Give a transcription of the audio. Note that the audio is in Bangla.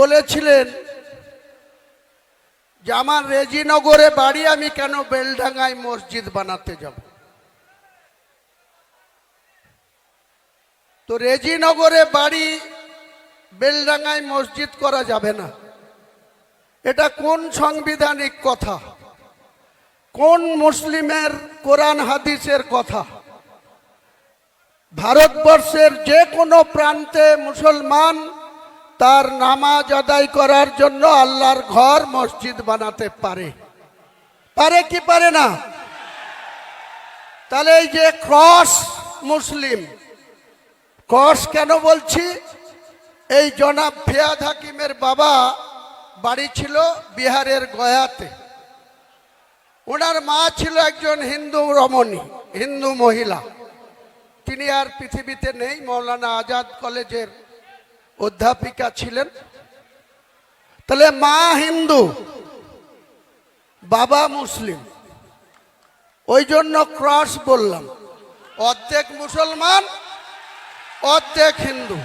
বলেছিলেন যে আমার রেজিনগরে বাড়ি, আমি কেন বেলডাঙ্গায় মসজিদ বানাতে যাব। তো রেজিনগরে বাড়ি, বেলডাঙ্গায় মসজিদ করা যাবে না। এটা কোন সাংবিধানিক কথা, কোন মুসলিমের কোরআন হাদিসের কথা? ভারতবর্ষের যে কোনো প্রান্তে মুসলমান তার নামাজ আদায় করার জন্য আল্লাহর ঘর মসজিদ বানাতে পারে, পারে কি পারে না? তাহলে এই যে ক্রস মুসলিম, ক্রস কেন বলছি? এই জনাব ফিয়াদ হাকিমের বাবা বাড়ি ছিল বিহারের গয়াতে। ওনার মা ছিল একজন হিন্দু রমণী, হিন্দু মহিলা। তিনি আর পৃথিবীতে নেই, মৌলানা আজাদ কলেজের অধ্যাপিকা ছিলেন। তাহলে মা হিন্দু, বাবা মুসলিম, ওই জন্য ক্রস বললাম। অর্ধেক মুসলমান, অর্ধেক হিন্দু।